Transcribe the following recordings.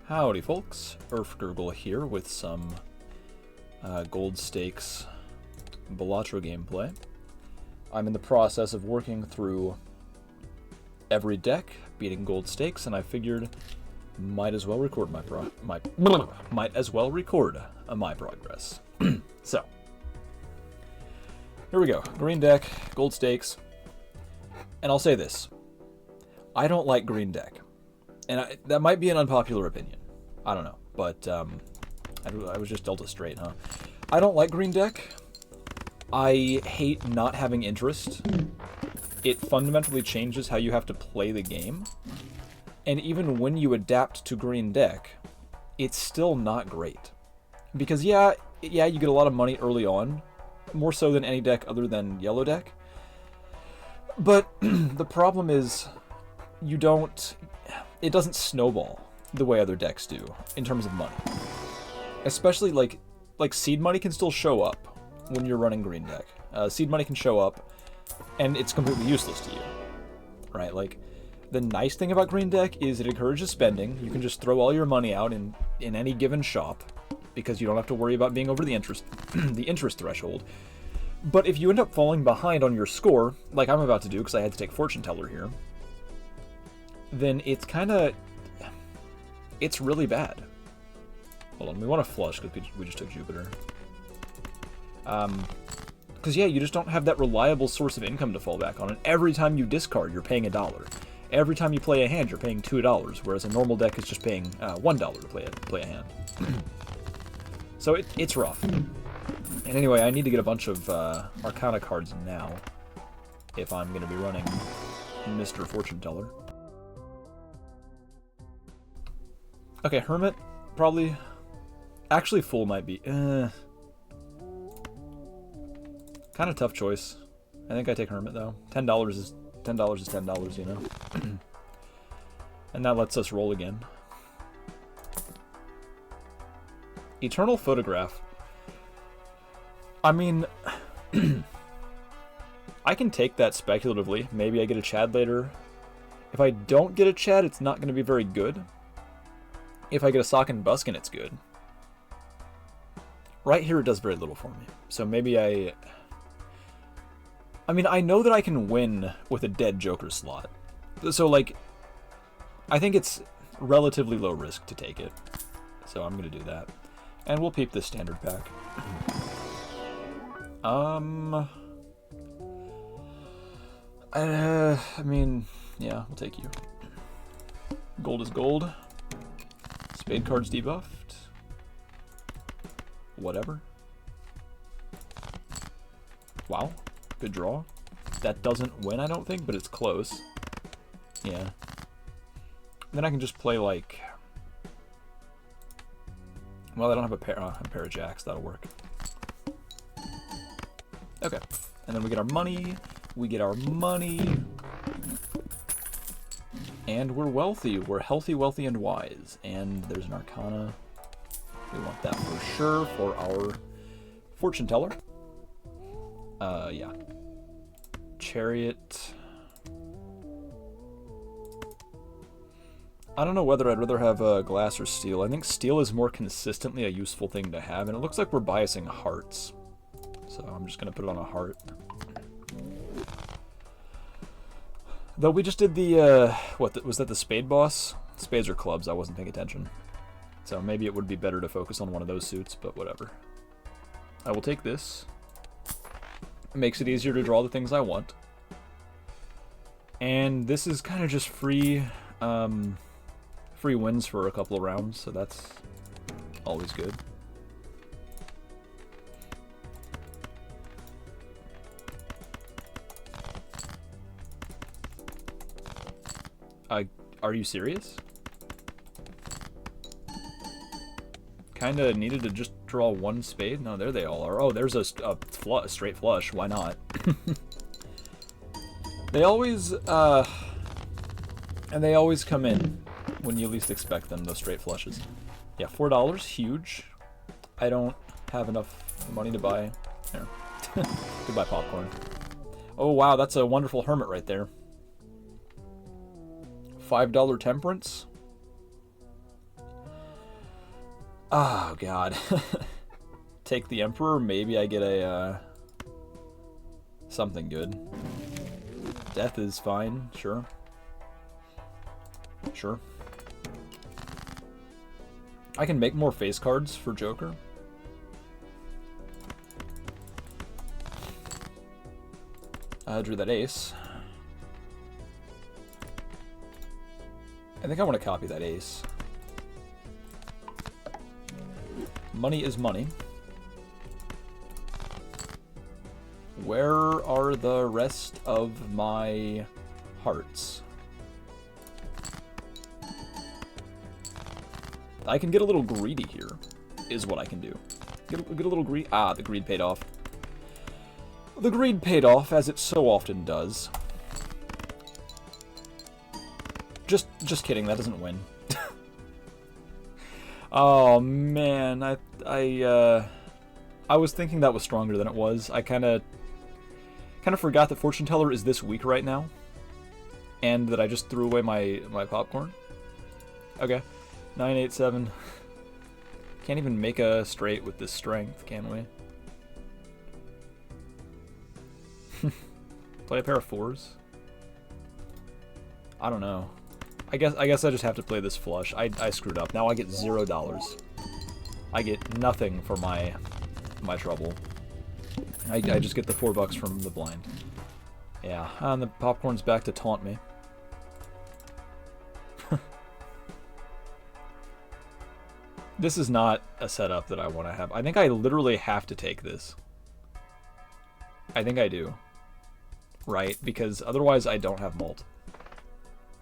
Howdy folks, Earthgurgle here with some Gold Stakes Balatro gameplay. I'm in the process of working through every deck, beating Gold Stakes, and I figured might as well record my progress. So, here we go. Green deck, Gold Stakes, and I'll say this. I don't like green deck. And that might be an unpopular opinion. I don't know. But I was just dealt a straight, huh? I don't like green deck. I hate not having interest. It fundamentally changes how you have to play the game. And even when you adapt to green deck, it's still not great. Because yeah, you get a lot of money early on. More so than any deck other than yellow deck. But the problem is it doesn't snowball the way other decks do in terms of money. Especially like seed money can still show up when you're running green deck. Seed money can show up and it's completely useless to you, right? Like the nice thing about green deck is it encourages spending. You can just throw all your money out in any given shop because you don't have to worry about being over the interest threshold. But if you end up falling behind on your score, like I'm about to do because I had to take Fortune Teller here, then it's really bad. Hold on, we want to flush because we just took Jupiter. Because yeah, you just don't have that reliable source of income to fall back on, and every time you discard, you're paying $1. Every time you play a hand, you're paying $2, whereas a normal deck is just paying $1 to play a hand. So it's rough. And anyway, I need to get a bunch of Arcana cards now if I'm going to be running Mr. Fortune Teller. Okay, Hermit, probably. Actually, Fool might be. Kind of tough choice. I think I take Hermit though. $10 is $10, you know. And that lets us roll again. Eternal Photograph. I mean, I can take that speculatively. Maybe I get a Chad later. If I don't get a Chad, it's not going to be very good. If I get a Sock and Buskin, it's good. Right here, it does very little for me. So maybe I mean, I know that I can win with a dead Joker slot. So, like, I think it's relatively low risk to take it. So I'm going to do that. And we'll peep this standard pack. I mean, yeah, we'll take you. Gold is gold. Spade cards debuffed. Whatever. Wow. Good draw. That doesn't win, I don't think, but it's close. Yeah. Then I can just play, like... Well, I don't have a pair of jacks. That'll work. Okay. And then we get our money. And we're wealthy. We're healthy, wealthy, and wise. And there's an Arcana. We want that for sure for our Fortune Teller. Yeah. Chariot. I don't know whether I'd rather have glass or steel. I think steel is more consistently a useful thing to have, and it looks like we're biasing hearts. So I'm just going to put it on a heart. Though we just did the, was that the spade boss? Spades or clubs, I wasn't paying attention. So maybe it would be better to focus on one of those suits, but whatever. I will take this. It makes it easier to draw the things I want. And this is kind of just free wins for a couple of rounds, so that's always good. Are you serious? Kinda needed to just draw one spade? No, there they all are. Oh, there's a straight flush. Why not? They always, and they always come in when you least expect them, those straight flushes. Yeah, $4, huge. I don't have enough money to buy. Here. Goodbye, popcorn. Oh, wow, that's a wonderful hermit right there. $5 temperance. Oh, God. Take the Emperor, maybe I get a, something good. Death is fine, sure. Sure. I can make more face cards for Joker. I drew that ace. I think I want to copy that ace. Money is money. Where are the rest of my hearts? I can get a little greedy here, is what I can do. Get a little greed. Ah, the greed paid off. The greed paid off, as it so often does. Just kidding, that doesn't win. Oh man, I was thinking that was stronger than it was. I kind of forgot that Fortune Teller is this weak right now, and that I just threw away my popcorn. Okay, 987. Can't even make a straight with this strength, can we? Play a pair of fours? I don't know. I guess I just have to play this flush. I screwed up. Now I get $0. I get nothing for my trouble. I just get the $4 from the blind. Yeah, and the popcorn's back to taunt me. This is not a setup that I want to have. I think I literally have to take this. I think I do. Right, because otherwise I don't have mult.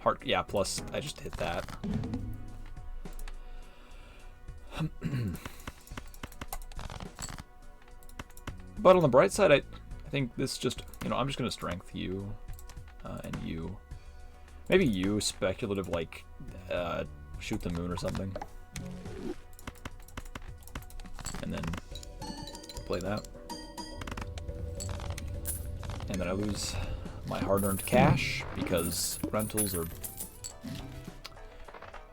Heart, yeah, plus I just hit that. But on the bright side, I think this just, you know, I'm just going to strength you and you. Maybe you speculative, like, shoot the moon or something. And then play that. And then I lose my hard-earned cash because rentals are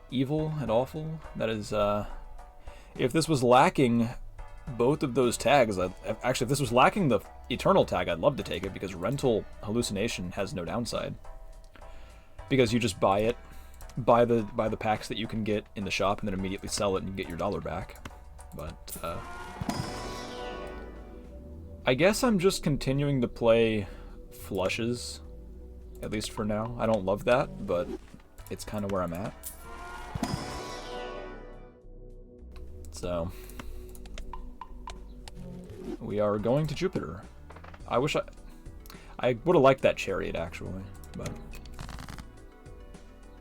evil and awful. That is, if this was lacking both of those tags, actually, if this was lacking the Eternal tag, I'd love to take it because rental hallucination has no downside. Because you just buy it, buy the packs that you can get in the shop, and then immediately sell it and you get your dollar back. But I guess I'm just continuing to play flushes, at least for now. I don't love that, but it's kind of where I'm at. So we are going to Jupiter. I wish I would have liked that chariot actually, but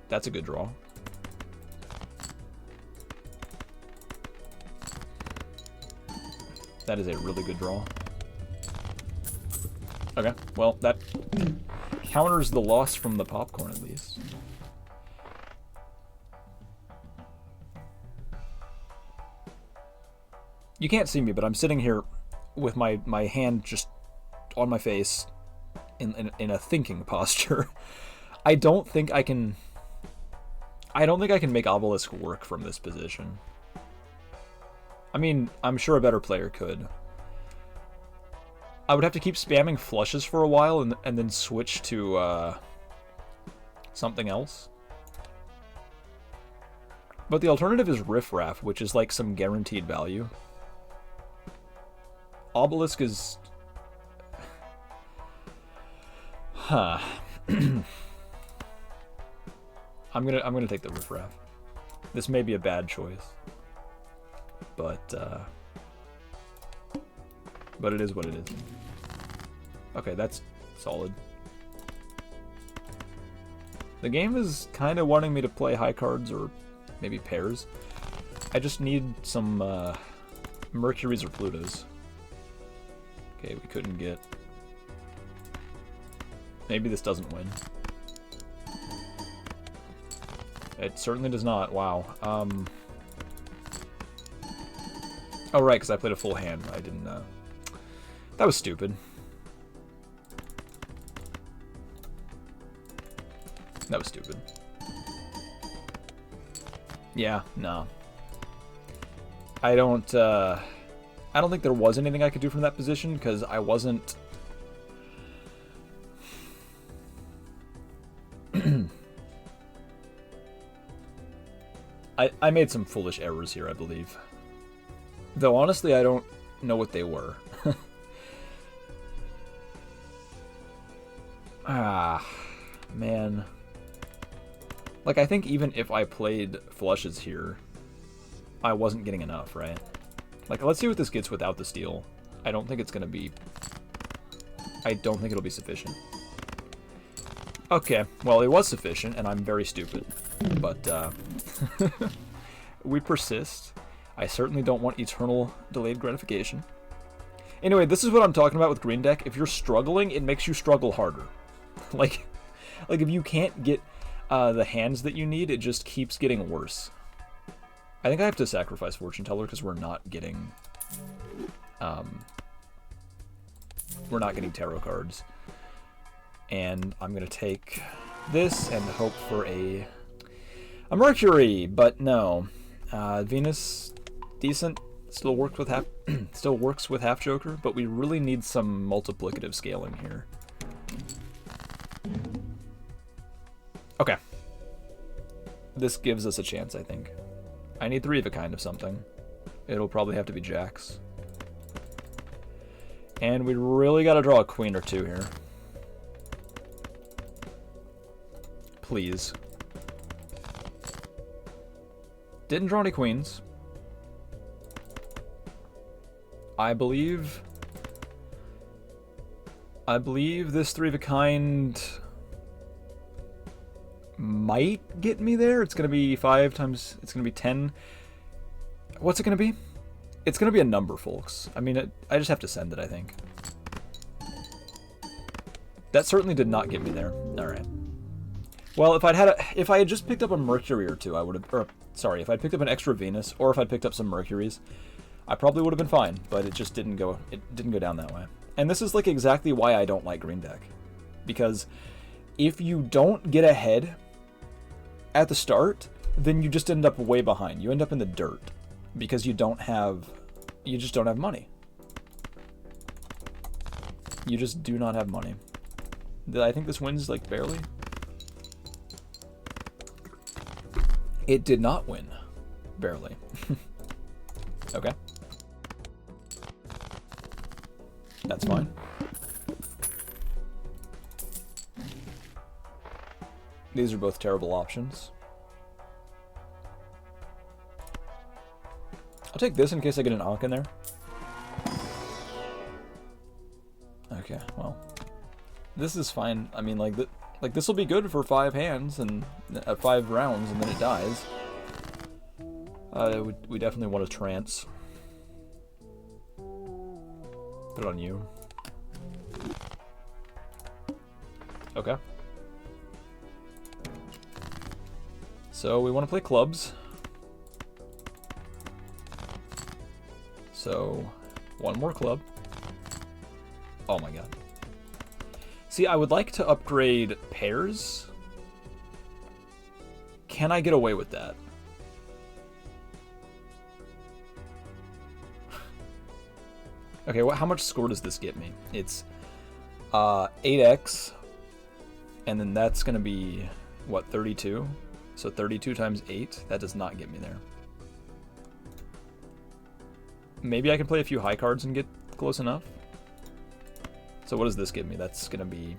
that's a good draw. That is a really good draw. Okay, well, that counters the loss from the popcorn, at least. You can't see me, but I'm sitting here with my hand just on my face in a thinking posture. I don't think I can make Obelisk work from this position. I mean, I'm sure a better player could. I would have to keep spamming flushes for a while and then switch to something else. But the alternative is Riff Raff, which is like some guaranteed value. Obelisk is... Huh. I'm gonna take the Riff Raff. This may be a bad choice. But it is what it is. Okay, that's solid. The game is kind of wanting me to play high cards or maybe pairs. I just need some Mercuries or Plutos. Okay, we couldn't get... Maybe this doesn't win. It certainly does not. Wow. Oh, right, because I played a full hand. I didn't... That was stupid. That was stupid. Yeah, no. I don't think there was anything I could do from that position because I wasn't. I made some foolish errors here, I believe. Though honestly, I don't know what they were. Ah, man. Like, I think even if I played flushes here, I wasn't getting enough, right? Like, let's see what this gets without the steal. I don't think it's gonna be... I don't think it'll be sufficient. Okay, well, it was sufficient, and I'm very stupid. But, we persist. I certainly don't want eternal delayed gratification. Anyway, this is what I'm talking about with green deck. If you're struggling, it makes you struggle harder. Like if you can't get the hands that you need, it just keeps getting worse. I think I have to sacrifice Fortune Teller because we're not getting tarot cards. And I'm gonna take this and hope for a Mercury, but no. Venus, decent. Still works with half Joker, but we really need some multiplicative scaling here. Okay. This gives us a chance, I think. I need 3 of a kind of something. It'll probably have to be jacks. And we really gotta draw a queen or 2 here. Please. Didn't draw any queens. I believe this 3 of a kind might get me there. It's gonna be 5 times. It's gonna be 10. What's it gonna be? It's gonna be a number, folks. I mean, I just have to send it, I think. That certainly did not get me there. All right. Well, if I had just picked up a Mercury or 2, I would have. Or sorry, if I'd picked up an extra Venus, or if I'd picked up some Mercuries, I probably would have been fine. But it just didn't go. It didn't go down that way. And this is like exactly why I don't like green deck, because if you don't get ahead at the start, then you just end up way behind. You end up in the dirt because you just don't have money. You just do not have money. I think this wins like barely. It did not win barely. Okay. That's fine. These are both terrible options. I'll take this in case I get an Ankh in there. Okay, well. This is fine. I mean, like this will be good for 5 hands and 5 rounds, and then it dies. We definitely want a trance. Put it on you. Okay. So we want to play clubs. So 1 more club. Oh my god. See, I would like to upgrade pairs. Can I get away with that? Okay, how much score does this get me? It's 8x, and then that's going to be, what, 32? So 32 times 8, that does not get me there. Maybe I can play a few high cards and get close enough. So what does this give me? That's going to be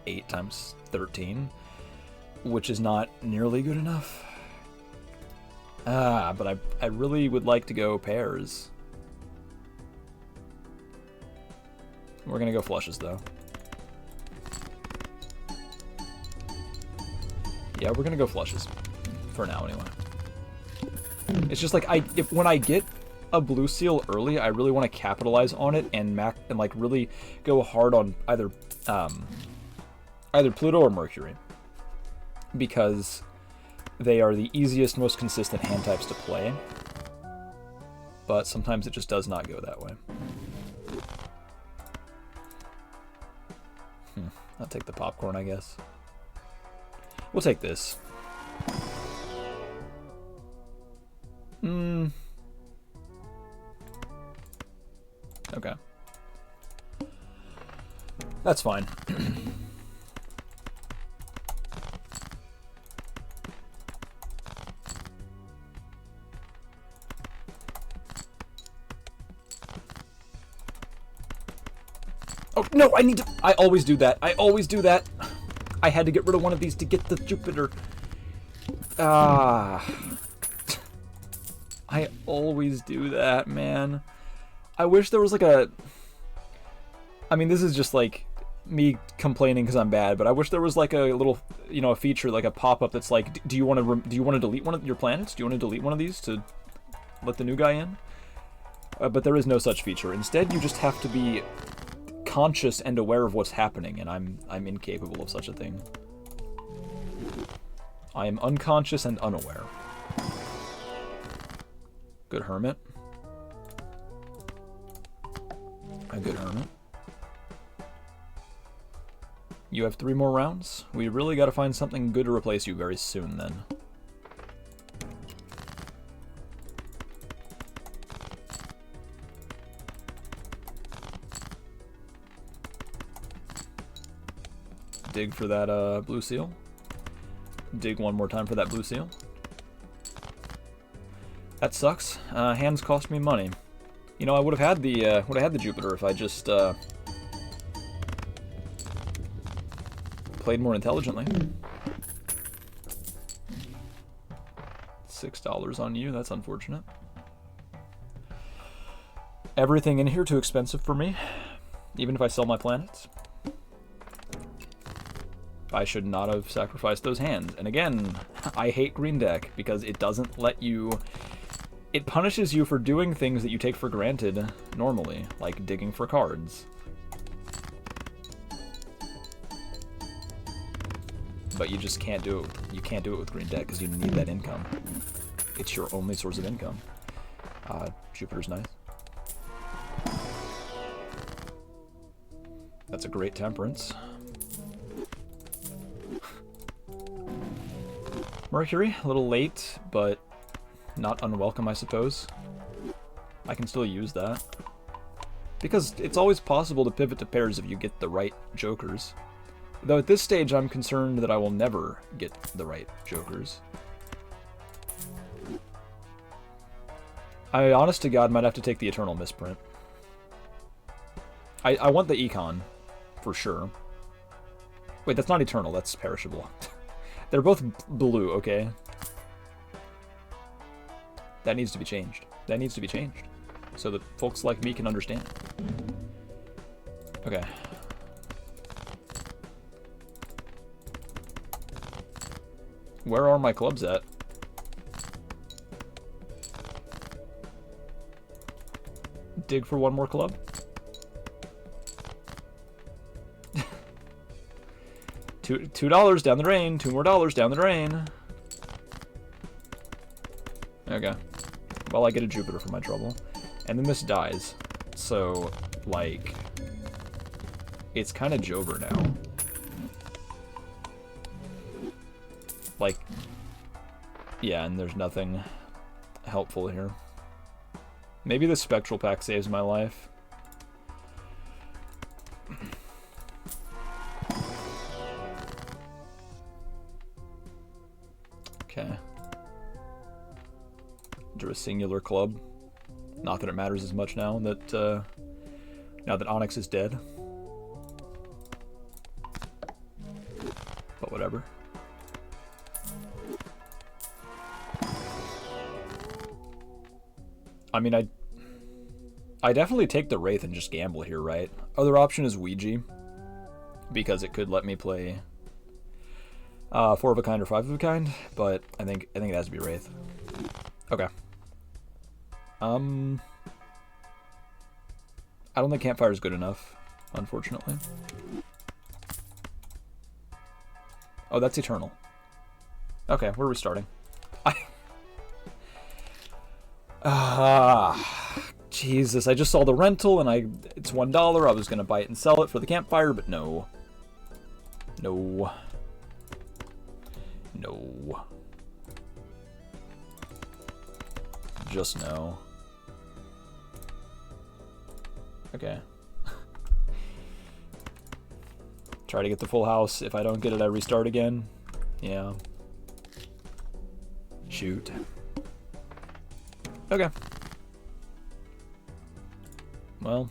8 times 13, which is not nearly good enough. But I really would like to go pairs. We're going to go flushes, though. Yeah, we're going to go flushes. For now, anyway. It's just like, when I get a blue seal early, I really want to capitalize on it and like really go hard on either Pluto or Mercury, because they are the easiest, most consistent hand types to play. But sometimes it just does not go that way. I'll take the popcorn, I guess. We'll take this. That's fine. Oh, no, I need to... I always do that. I always do that. I had to get rid of one of these to get the Jupiter. Ah. I always do that, man. I wish there was like a... I mean, this is just like me complaining because I'm bad, but I wish there was like a little, you know, a feature, like a pop-up that's like, do you want to delete one of your planets? Do you want to delete one of these to let the new guy in? But there is no such feature. Instead, you just have to be conscious and aware of what's happening, and I'm incapable of such a thing. I am unconscious and unaware. Good hermit. A good hermit. You have 3 more rounds? We really gotta find something good to replace you very soon, then. Dig for that blue seal. Dig one more time for that blue seal. That sucks. Hands cost me money. You know, I would have had the Jupiter if I just played more intelligently. $6 on you. That's unfortunate. Everything in here too expensive for me, even if I sell my planets. I should not have sacrificed those hands. And again, I hate green deck because it doesn't let you... It punishes you for doing things that you take for granted normally, like digging for cards. But you just can't do it. You can't do it with green deck because you need that income. It's your only source of income. Jupiter's nice. That's a great temperance. Mercury, a little late, but not unwelcome, I suppose. I can still use that. Because it's always possible to pivot to pairs if you get the right jokers. Though at this stage, I'm concerned that I will never get the right jokers. I, honest to God, might have to take the Eternal Misprint. I want the Econ, for sure. Wait, that's not Eternal, that's Perishable. They're both blue, okay? That needs to be changed. That needs to be changed. So that folks like me can understand. Okay. Where are my clubs at? Dig for one more club? $2 down the drain. $2 more down the drain. Okay. Well, I get a Jupiter for my trouble. And then this dies. So, like... It's kind of Jover now. Like... Yeah, and there's nothing helpful here. Maybe the Spectral Pack saves my life. Okay. Drew a singular club. Not that it matters as much now that Onyx is dead. But whatever. I mean, I definitely take the Wraith and just gamble here, right? Other option is Ouija, because it could let me play 4 of a kind or 5 of a kind, but I think it has to be Wraith. Okay. I don't think Campfire is good enough, unfortunately. Oh, that's Eternal. Okay, we're restarting. Jesus, I just saw the rental and it's $1. I was gonna buy it and sell it for the Campfire, but no. No. No. Just no. Try to get the full house. If I don't get it, I restart again. Yeah. Shoot. Okay. Well.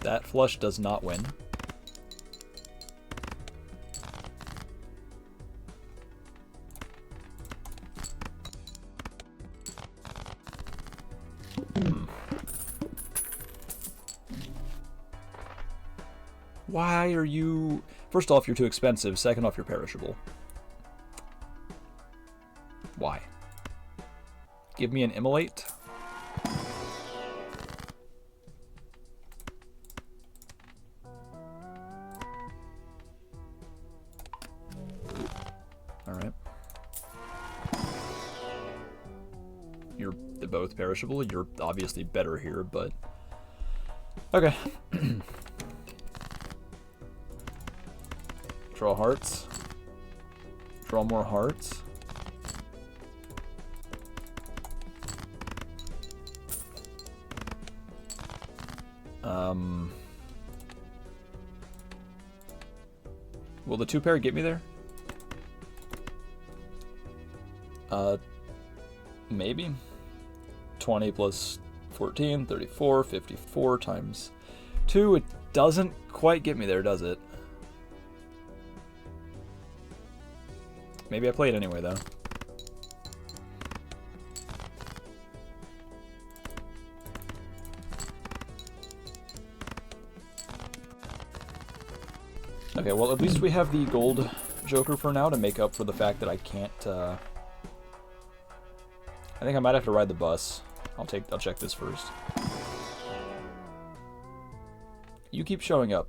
That flush does not win. Why are you... First off, you're too expensive. Second off, you're perishable. Why? Give me an immolate. Alright. They're both perishable. You're obviously better here, but... Okay. Draw hearts. Draw more hearts. Will the 2-pair get me there? Maybe. 20 plus 14, 34, 54 times 2. It doesn't quite get me there, does it? Maybe I play it anyway, though. Okay, well, at least we have the gold Joker for now to make up for the fact that I can't, I think I might have to ride the bus. I'll check this first. You keep showing up.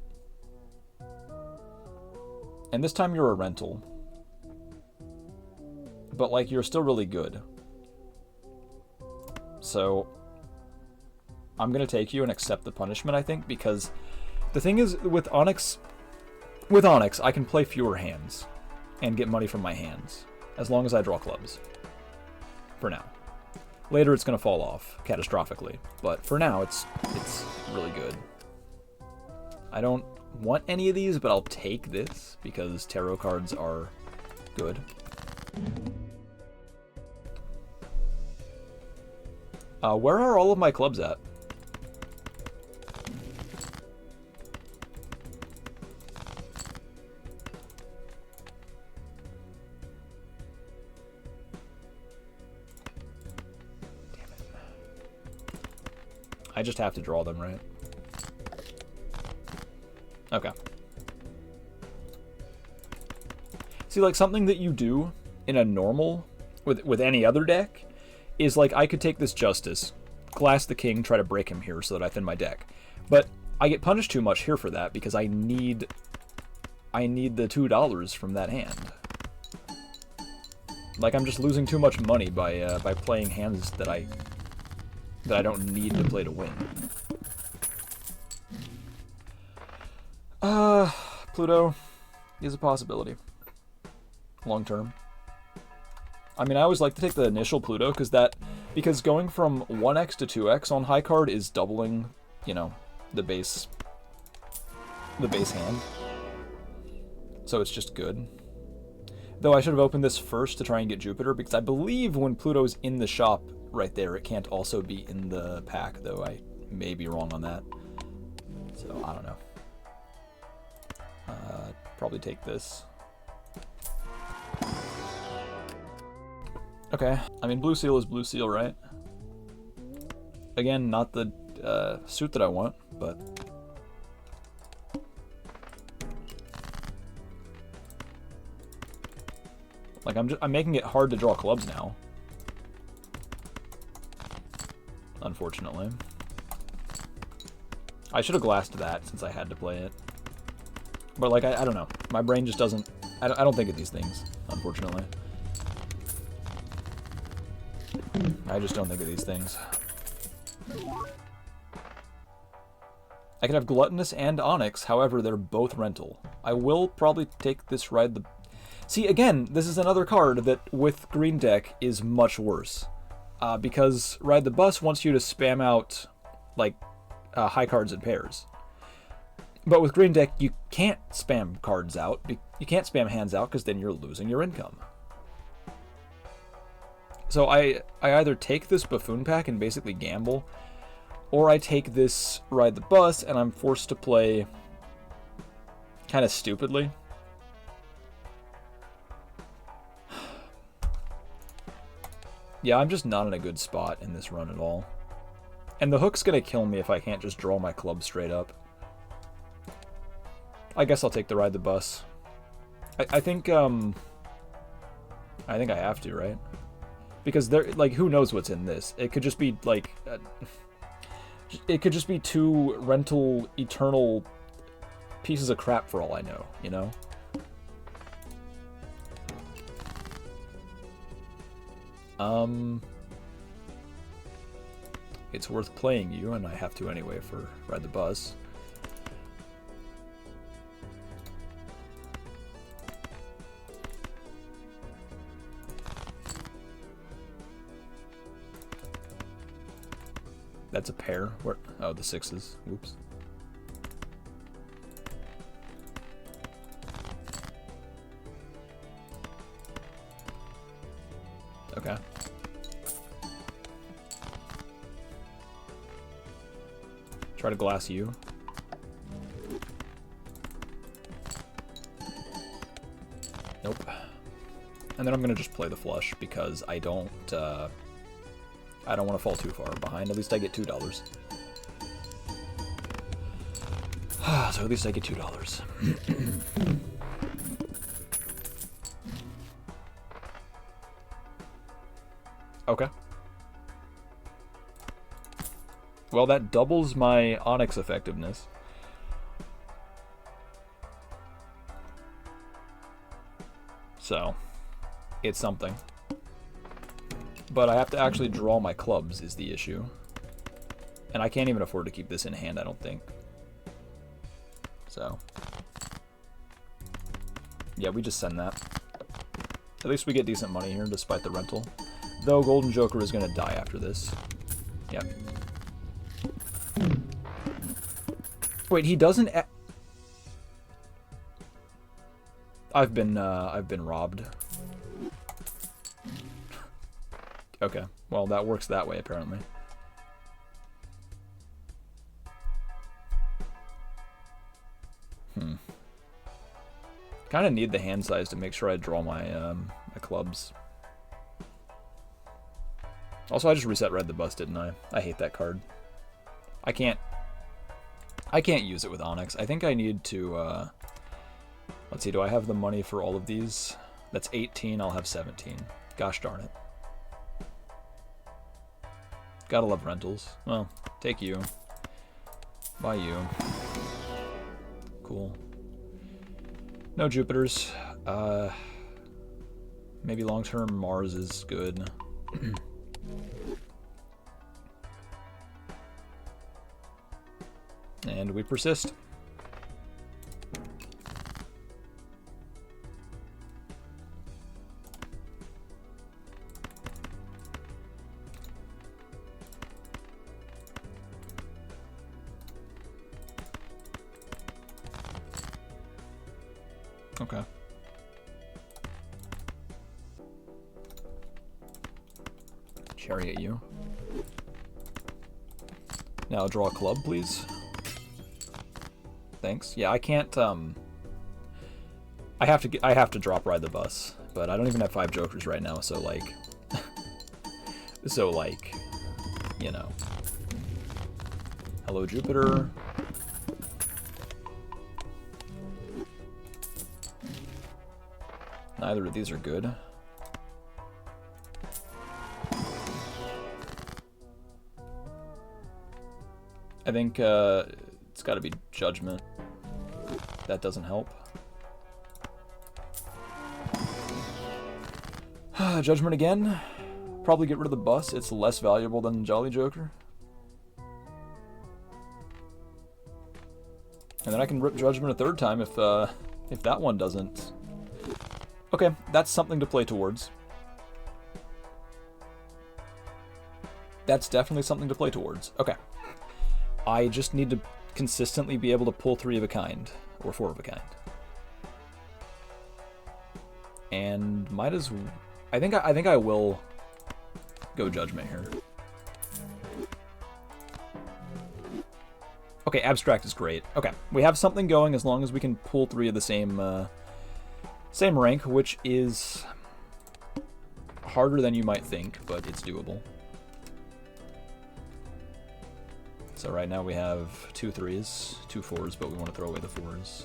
And this time you're a rental. But, like, you're still really good. So, I'm gonna take you and accept the punishment, I think, because the thing is, with Onyx, I can play fewer hands and get money from my hands, as long as I draw clubs. For now. Later it's gonna fall off, catastrophically, but for now it's really good. I don't want any of these, but I'll take this, because tarot cards are good. Where are all of my clubs at? Damn it. I just have to draw them, right? Okay. See, like, something that you do in a normal, with any other deck, is like, I could take this Justice, Glass the King, try to break him here so that I thin my deck. But I get punished too much here for that because I need the $2 from that hand. Like, I'm just losing too much money by playing hands that I don't need to play to win. Pluto is a possibility. Long term. I mean, I always like to take the initial Pluto because going from 1x to 2x on high card is doubling, you know, the base hand. So it's just good. Though I should have opened this first to try and get Jupiter, because I believe when Pluto's in the shop right there, it can't also be in the pack, though I may be wrong on that. So, I don't know. Probably take this. Okay, I mean, Blue Seal is Blue Seal, right? Again, not the suit that I want, but... Like, I'm making it hard to draw clubs now. Unfortunately. I should have glassed that since I had to play it. But, like, I don't know. My brain just doesn't... I don't think of these things, unfortunately. I just don't think of these things. I could have Gluttonous and Onyx, however, they're both rental. I will probably take this Ride the... See, again, this is another card that, with green deck, is much worse. Because Ride the Bus wants you to spam out, like, high cards and pairs. But with green deck, you can't spam cards out. You can't spam hands out because then you're losing your income. So I either take this Buffoon pack and basically gamble, or I take this Ride the Bus and I'm forced to play kind of stupidly. Yeah, I'm just not in a good spot in this run at all. And the hook's gonna kill me if I can't just draw my club straight up. I guess I'll take the Ride the Bus. I think I have to, right? Because there, like, who knows what's in this? It could just be like, it could just be 2 rental eternal pieces of crap for all I know, you know? It's worth playing you, and I have to anyway for Ride the Bus. That's a pair. Where? Oh, the 6s. Whoops. Okay. Try to glass you. Nope. And then I'm gonna just play the flush because I don't want to fall too far behind. At least I get $2. So at least I get $2. Okay. Well, that doubles my Onyx effectiveness. So, it's something. But I have to actually draw my clubs is the issue. And I can't even afford to keep this in hand, I don't think. So. Yeah, we just send that. At least we get decent money here, despite the rental. Though Golden Joker is going to die after this. Yep. Wait, he doesn't... I've been robbed. Okay, well, that works that way, apparently. Kind of need the hand size to make sure I draw my my clubs. Also, I just reset Ride the Bus, didn't I? I hate that card. I can't use it with Onyx. I think I need to, let's see, do I have the money for all of these? That's 18, I'll have 17. Gosh darn it. Gotta love rentals. Well, take you. Buy you. Cool. No Jupiters. Maybe long-term Mars is good. And we persist. Okay. Chariot you. Now draw a club, please. Thanks. Yeah, I can't, I have to drop Ride the Bus, but I don't even have 5 jokers right now, so like, you know. Hello, Jupiter. Neither of these are good. I think it's got to be Judgment. That doesn't help. Judgment again. Probably get rid of the bus. It's less valuable than Jolly Joker. And then I can rip Judgment a 3rd time if that one doesn't. Okay, that's something to play towards. That's definitely something to play towards. Okay. I just need to consistently be able to pull 3 of a kind, or 4 of a kind. And might as well, I think I will go Judgment here. Okay, Abstract is great. Okay, we have something going as long as we can pull 3 of the same rank, which is harder than you might think, but it's doable. So right now we have 2 3s, 2 4s, but we want to throw away the 4s.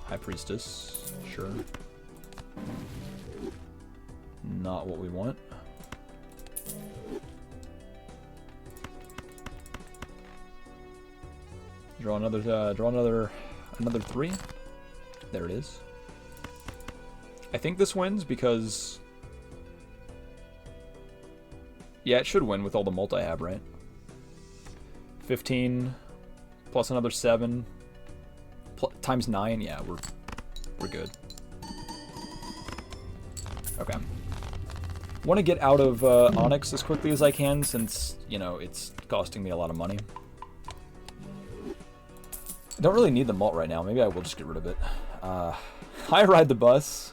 High Priestess, sure. Not what we want. Draw another 3. There it is. I think this wins because, yeah, it should win with all the multi I have, right? 15 plus another 7 times 9. Yeah, we're good. Okay. Want to get out of Onyx as quickly as I can since, you know, it's costing me a lot of money. I don't really need the malt right now. Maybe I will just get rid of it. I ride the bus.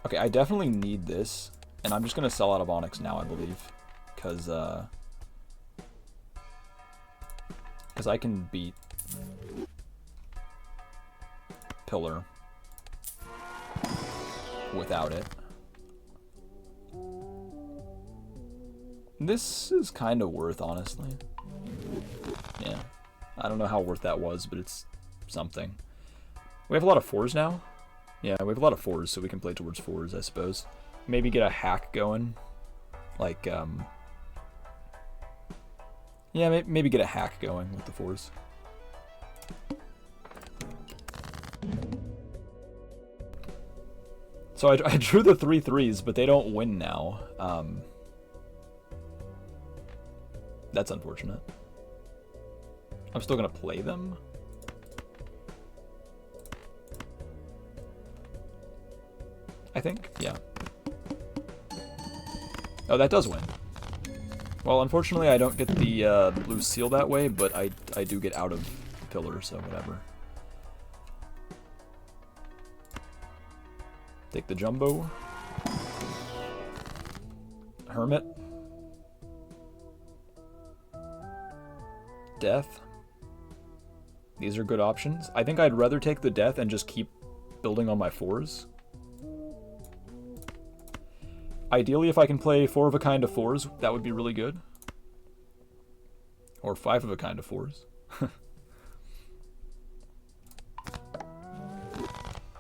Okay, I definitely need this, and I'm just going to sell out of Onyx now, I believe, because I can beat Pillar without it. This is kind of worth, honestly. Yeah, I don't know how worth that was, but it's something. We have a lot of 4s now. Yeah, we have a lot of 4s, so we can play towards 4s, I suppose. Maybe get a hack going. Like, yeah, maybe get a hack going with the 4s. So I drew the 3 3s, but they don't win now. That's unfortunate. I'm still going to play them. I think, yeah. Oh, that does win. Well, unfortunately, I don't get the blue seal that way, but I do get out of Pillar, so whatever. Take the Jumbo. Hermit. Death. These are good options. I think I'd rather take the Death and just keep building on my 4s. Ideally, if I can play 4 of a kind of 4s, that would be really good. Or 5 of a kind of 4s.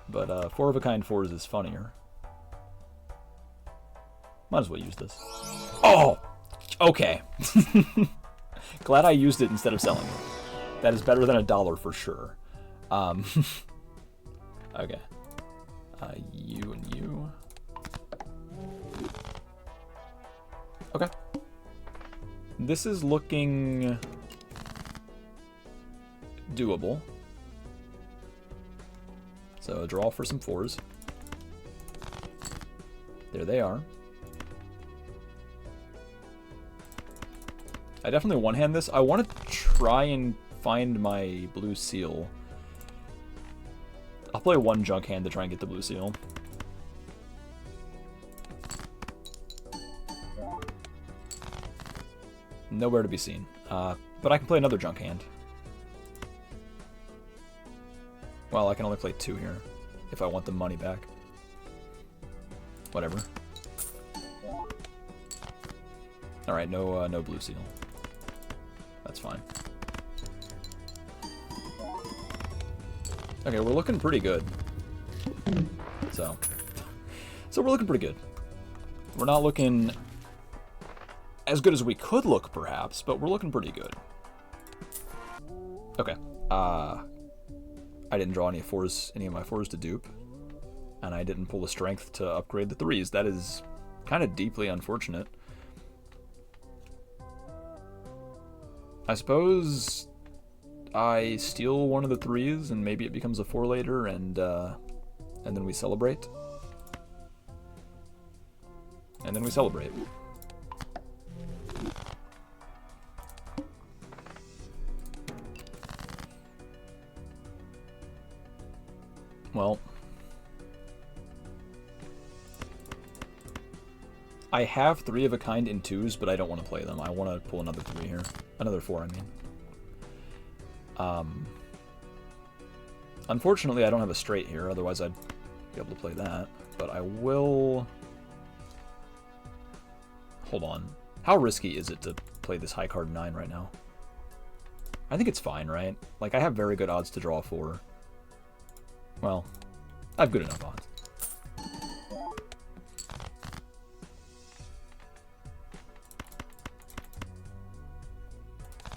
But 4 of a kind 4s is funnier. Might as well use this. Oh! Okay. Glad I used it instead of selling it. That is better than $1 for sure. Okay. You and you. Okay. This is looking doable. So a draw for some 4s. There they are. I definitely one-hand this. I want to try and find my blue seal. I'll play 1 junk hand to try and get the blue seal. Nowhere to be seen. But I can play another junk hand. Well, I can only play 2 here if I want the money back. Whatever. Alright, no blue seal. That's fine. Okay, we're looking pretty good. So we're looking pretty good. We're not looking as good as we could look, perhaps, but we're looking pretty good. Okay. I didn't draw any of my 4s to dupe, and I didn't pull the strength to upgrade the 3s. That is kind of deeply unfortunate. I suppose I steal one of the 3s, and maybe it becomes a 4 later, and then we celebrate. And then we celebrate. Well, I have 3 of a kind in 2s, but I don't want to play them. I want to pull another 3 here. Another 4, I mean. Unfortunately, I don't have a straight here, otherwise I'd be able to play that. But I will... Hold on. How risky is it to play this high card 9 right now? I think it's fine, right? Like, I have very good odds to draw a 4. Well, I have good enough odds.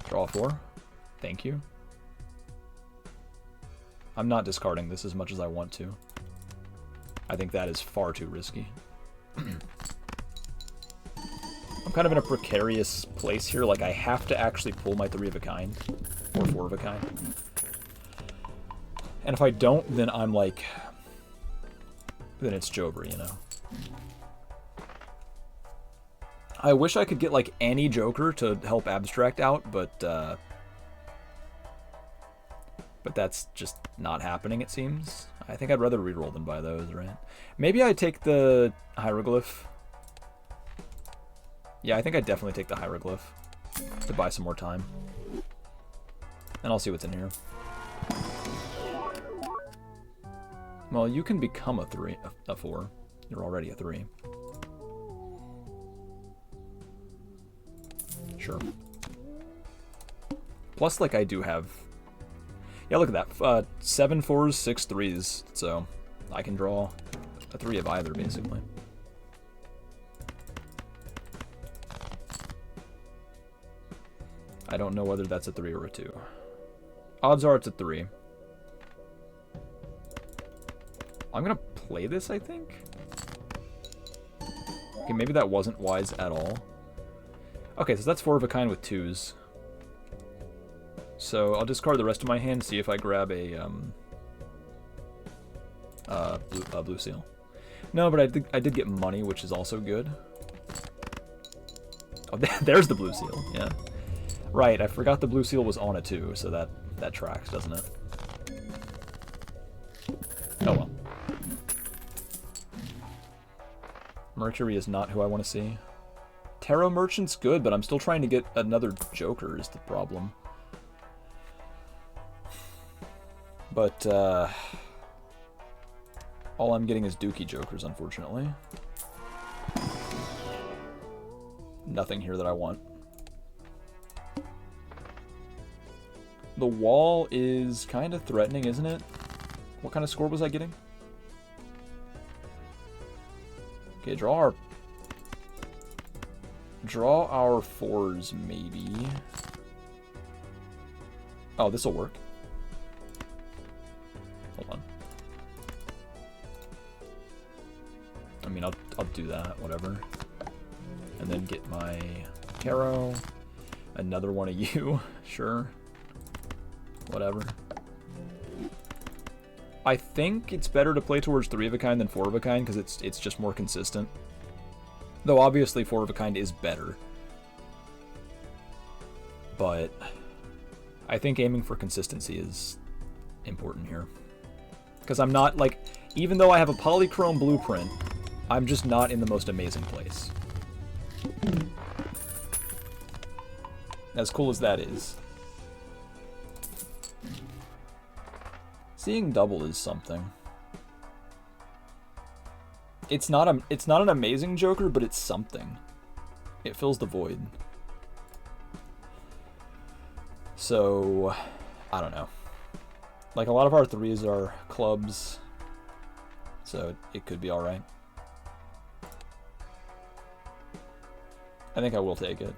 Draw a 4. Thank you. I'm not discarding this as much as I want to. I think that is far too risky. I'm kind of in a precarious place here. Like, I have to actually pull my 3 of a kind. Or 4 of a kind. And if I don't, then I'm like... Then it's Joker, you know? I wish I could get, like, any Joker to help Abstract out, but that's just not happening, it seems. I think I'd rather reroll than buy those, right? Maybe I take the Hieroglyph. Yeah, I think I'd definitely take the Hieroglyph to buy some more time. And I'll see what's in here. Well, you can become a 4. You're already a 3. Sure. Plus, like, I do have... Yeah, look at that. 7 4s, 6 3s. So, I can draw a 3 of either, basically. I don't know whether that's a 3 or a 2. Odds are it's a 3. I'm gonna play this, I think? Okay, maybe that wasn't wise at all. Okay, so that's 4 of a kind with 2s. So I'll discard the rest of my hand, see if I grab a blue seal. No, but I did get money, which is also good. Oh, there's the blue seal, yeah. Right, I forgot the blue seal was on it too, so that tracks, doesn't it? Oh well. Mercury is not who I want to see. Tarot Merchant's good, but I'm still trying to get another Joker is the problem. But, all I'm getting is Dookie Jokers, unfortunately. Nothing here that I want. The wall is kind of threatening, isn't it? What kind of score was I getting? Okay, draw our 4s, maybe. Oh, this'll work. Hold on. I mean, I'll do that, whatever. And then get my tarot. Another one of you, sure. Whatever. I think it's better to play towards 3 of a kind than 4 of a kind because it's just more consistent. Though obviously 4 of a kind is better. But I think aiming for consistency is important here. Because I'm not, like, even though I have a polychrome blueprint, I'm just not in the most amazing place. As cool as that is. Seeing double is something. It's not an amazing Joker, but it's something. It fills the void. So, I don't know. Like, a lot of our 3s are clubs, so it could be alright. I think I will take it.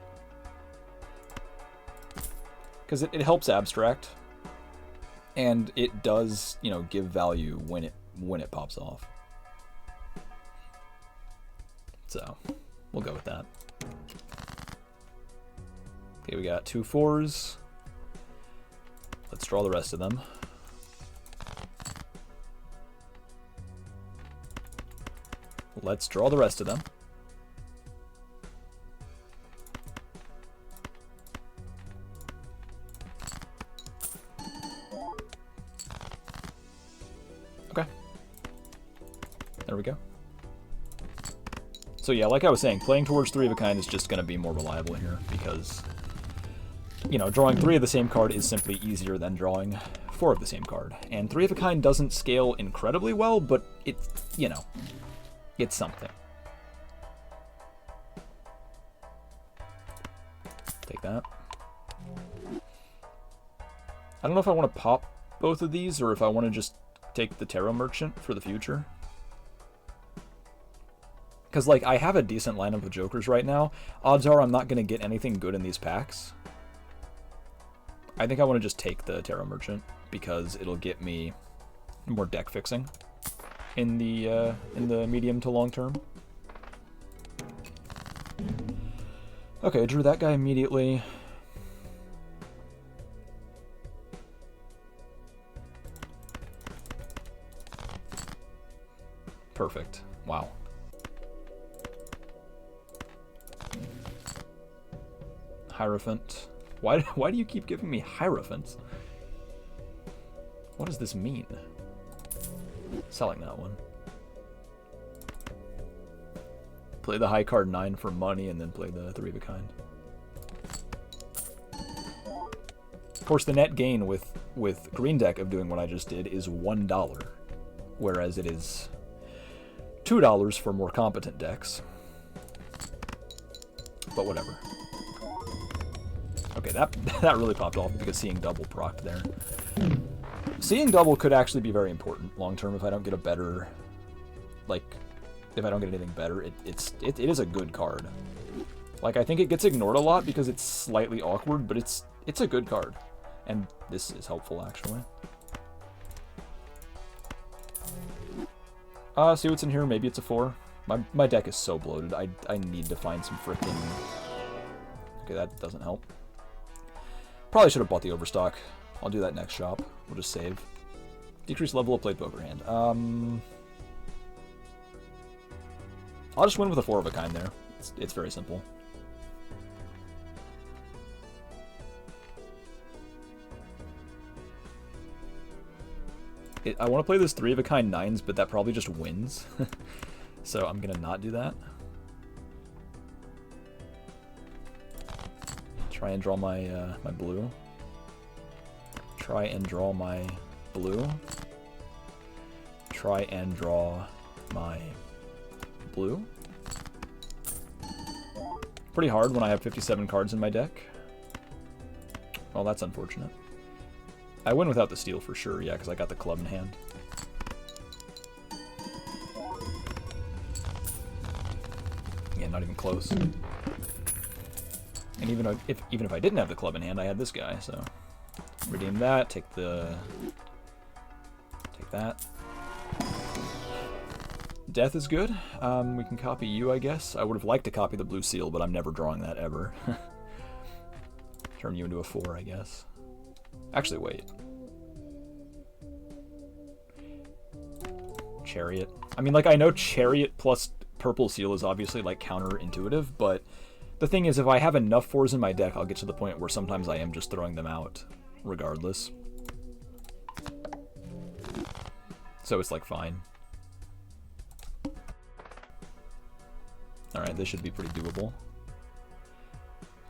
Because it helps Abstract. And it does, you know, give value when it pops off. So, we'll go with that. Okay, we got 2 4s. Let's draw the rest of them. Let's draw the rest of them. Okay. There we go. So yeah, like I was saying, playing towards 3 of a kind is just going to be more reliable here, because, you know, drawing 3 of the same card is simply easier than drawing 4 of the same card. And 3 of a kind doesn't scale incredibly well, but it's, you know, it's something. Take that. I don't know if I want to pop both of these, or if I want to just take the Tarot Merchant for the future. Because, like, I have a decent lineup of Jokers right now. Odds are I'm not going to get anything good in these packs. I think I want to just take the Tarot Merchant, because it'll get me more deck fixing in the medium to long term. Okay, drew that guy immediately. Perfect. Wow. Hierophant. Why do you keep giving me Hierophants? What does this mean? Selling that one. Play the high card 9 for money, and then play the 3 of a kind. Of course, the net gain with green deck of doing what I just did is $1, whereas it is $2 for more competent decks. But whatever. Okay, that really popped off because seeing double procced there. Seeing double could actually be very important long term if I don't get a better, like, if I don't get anything better. It is a good card. Like, I think it gets ignored a lot because it's slightly awkward, but it's a good card. And this is helpful, actually. See what's in here. Maybe it's a 4. My deck is so bloated. I need to find some frickin'... Okay, that doesn't help. Probably should have bought the Overstock. I'll do that next shop. We'll just save. Decrease level of played poker hand. I'll just win with a 4 of a kind there. It's very simple. I want to play this 3 of a kind 9s, but that probably just wins. So I'm gonna not do that. Try and draw my my blue. Try and draw my blue. Try and draw my blue. Pretty hard when I have 57 cards in my deck. Well, that's unfortunate. I win without the steal for sure, yeah, because I got the club in hand. Yeah, not even close. And even if I didn't have the club in hand, I had this guy, so redeem that, take that. Death is good. We can copy you, I guess. I would have liked to copy the blue seal, but I'm never drawing that ever. Turn you into a 4, I guess. Actually, wait. Chariot. I mean, like, I know Chariot plus purple seal is obviously, like, counterintuitive, but the thing is, if I have enough 4s in my deck, I'll get to the point where sometimes I am just throwing them out, regardless. So it's, like, fine. Alright, this should be pretty doable.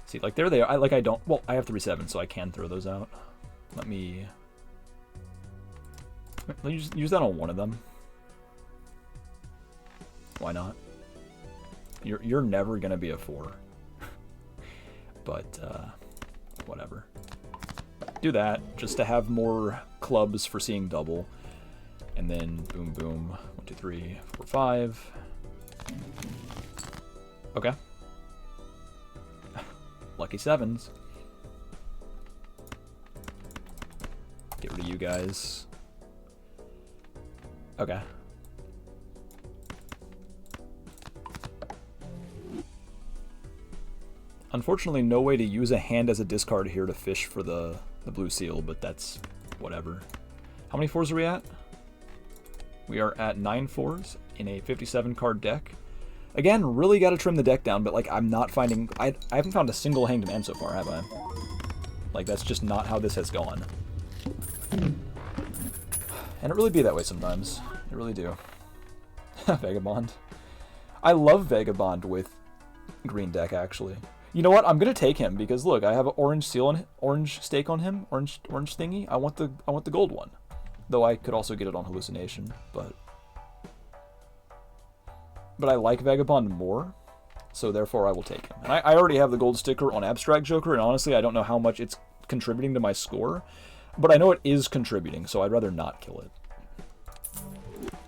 See, like, there they are. Well, I have 3/7, so I can throw those out. Let me use that on one of them. Why not? You're never gonna be a 4. But whatever. Do that just to have more clubs for seeing double. And then boom boom. 1, 2, 3, 4, 5. Okay. Lucky 7s. Get rid of you guys. Okay. Unfortunately, no way to use a hand as a discard here to fish for the blue seal, but that's whatever. How many 4s are we at? We are at 9 4s in a 57 card deck. Again, really got to trim the deck down, but like I'm not finding... I haven't found a single hanged man so far, have I? Like, that's just not how this has gone. And it really be that way sometimes. It really do. Vagabond. I love Vagabond with green deck, actually. You know what? I'm gonna take him because look, I have an orange seal on orange stake on him, orange thingy. I want the gold one, though I could also get it on hallucination, but I like Vagabond more, so therefore I will take him. And I already have the gold sticker on Abstract Joker, and honestly, I don't know how much it's contributing to my score, but I know it is contributing, so I'd rather not kill it.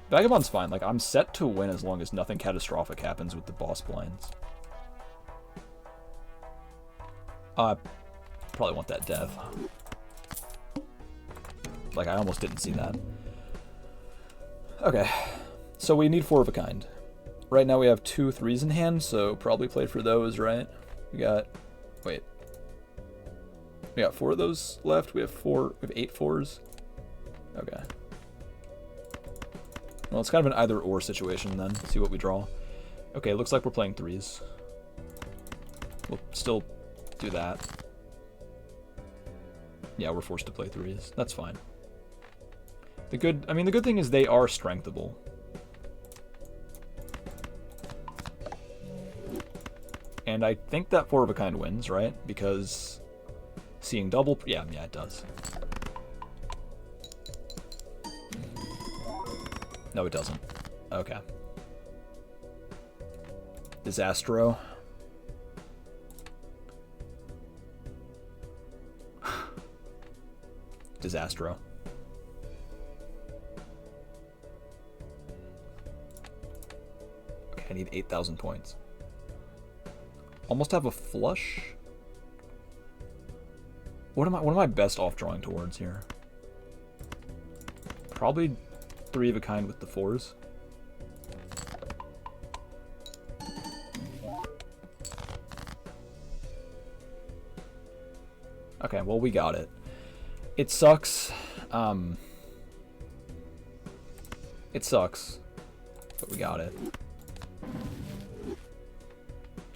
Vagabond's fine. Like, I'm set to win as long as nothing catastrophic happens with the boss blinds. Probably want that death. Like, I almost didn't see that. Okay, so we need 4 of a kind. Right now we have 2 3s in hand, so probably play for those, right? We got... Wait. We got 4 of those left. We have 8 4s. Okay. Well, it's kind of an either-or situation then. Let's see what we draw. Okay, looks like we're playing 3s. We'll still do that. Yeah, we're forced to play 3s. That's fine. The good thing is they are strengthable. And I think that 4 of a kind wins, right? Because seeing double, yeah, it does. No, it doesn't. Okay. Disastro. Disastro. Okay, I need 8,000 points. Almost have a flush. What am I best off drawing towards here? Probably 3 of a kind with the 4s. Okay, well, we got it. It sucks. It sucks, but we got it.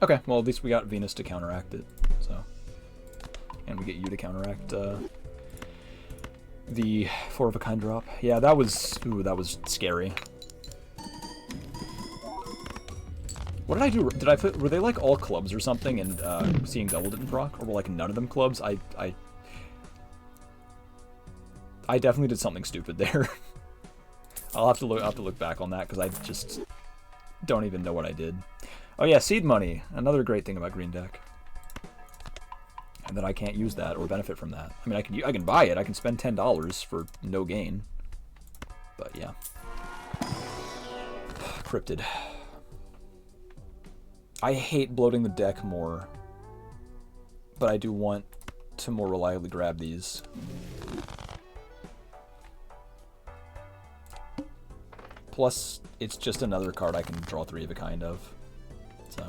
Okay, well, at least we got Venus to counteract it, so. And we get you to counteract the 4 of a kind drop. Yeah, that was scary. What did I do? Did I put, were they like all clubs or something and seeing double didn't proc? Or were like none of them clubs? I definitely did something stupid there. I'll have to look back on that because I just don't even know what I did. Oh yeah, seed money. Another great thing about green deck. And that I can't use that or benefit from that. I mean, I can buy it. I can spend $10 for no gain. But yeah. Cryptid. I hate bloating the deck more. But I do want to more reliably grab these. Plus, it's just another card I can draw 3 of a kind of. So.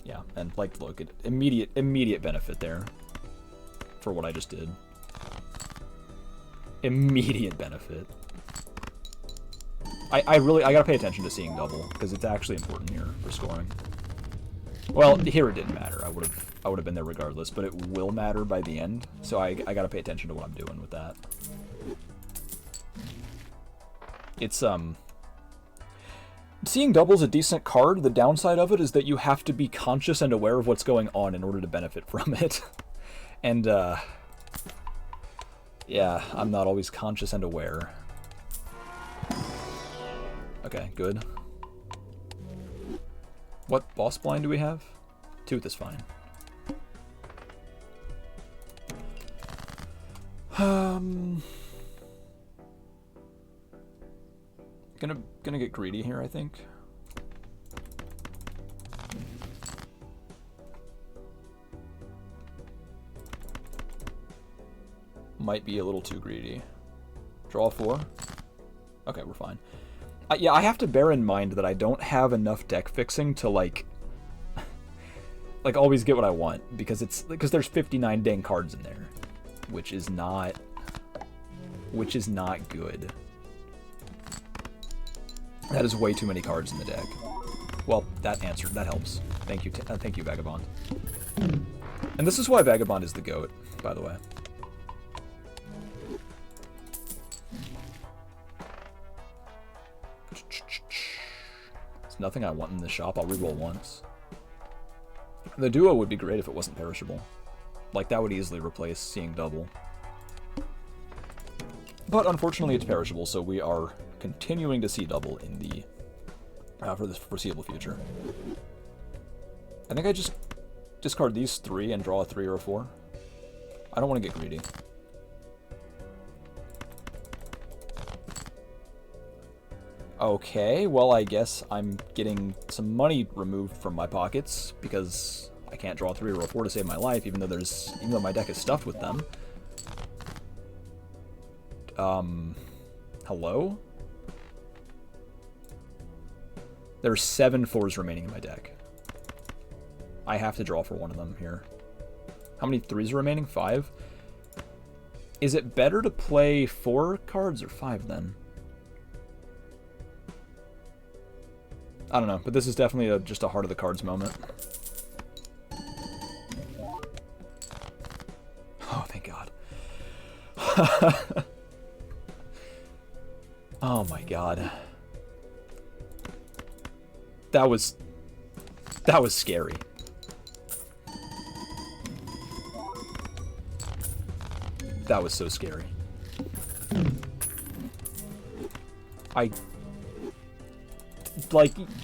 Yeah, and like, look, immediate benefit there for what I just did. Immediate benefit. I gotta pay attention to seeing double because it's actually important here for scoring. Well, here it didn't matter. I would have been there regardless, but it will matter by the end. So I gotta pay attention to what I'm doing with that. It's seeing double's a decent card. The downside of it is that you have to be conscious and aware of what's going on in order to benefit from it. And yeah, I'm not always conscious and aware. Okay, good. What boss blind do we have? Tooth is fine. Gonna get greedy here, I think. Might be a little too greedy. Draw 4. Okay, we're fine. Yeah, I have to bear in mind that I don't have enough deck fixing to like always get what I want because there's 59 dang cards in there, which is not good. That is way too many cards in the deck. Well, that helps. Thank you, Vagabond. And this is why Vagabond is the GOAT, by the way. nothing I want in the shop. I'll reroll once. The duo would be great if it wasn't perishable. Like, that would easily replace seeing double. But unfortunately, it's perishable, so we are continuing to see double in the for the foreseeable future. I think I just discard these 3 and draw a 3 or a 4. I don't want to get greedy. Okay, well, I guess I'm getting some money removed from my pockets because I can't draw a 3 or a 4 to save my life, even though my deck is stuffed with them. Hello? There's 7 4s remaining in my deck. I have to draw for one of them here. How many 3s are remaining? 5? Is it better to play 4 cards or 5 then? I don't know, but this is definitely just a heart of the cards moment. Oh, thank God. Oh my God. That was scary. That was so scary.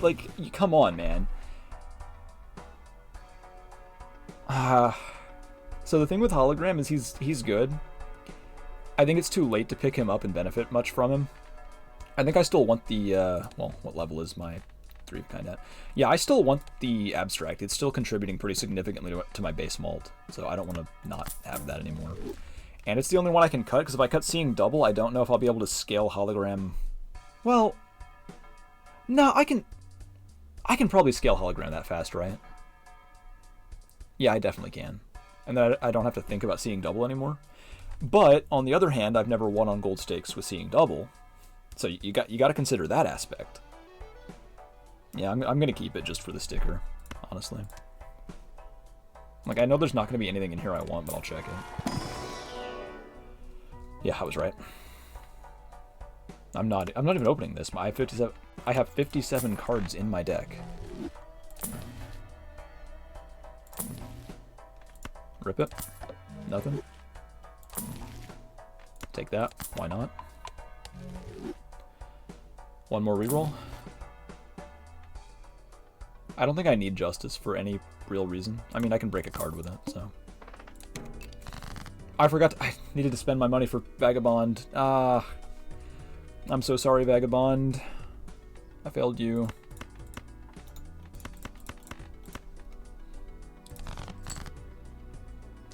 Like, come on, man. So the thing with Hologram is he's good. I think it's too late to pick him up and benefit much from him. I think I still want the, well, what level is my 3 of kind at? Yeah, I still want the abstract. It's still contributing pretty significantly to my base mult, so I don't want to not have that anymore. And it's the only one I can cut, because if I cut Seeing Double, I don't know if I'll be able to scale Hologram. Well, no, I can probably scale Hologram that fast, right? Yeah, I definitely can. And then I don't have to think about Seeing Double anymore. But, on the other hand, I've never won on gold stakes with Seeing Double. So you got to consider that aspect. Yeah, I'm going to keep it just for the sticker, honestly. Like, I know there's not going to be anything in here I want, but I'll check it. Yeah, I was right. I'm not even opening this. I have 57 cards in my deck. Rip it. Nothing. Take that. Why not? One more reroll. I don't think I need Justice for any real reason. I mean, I can break a card with it, so. I forgot I needed to spend my money for Vagabond. I'm so sorry, Vagabond. I failed you.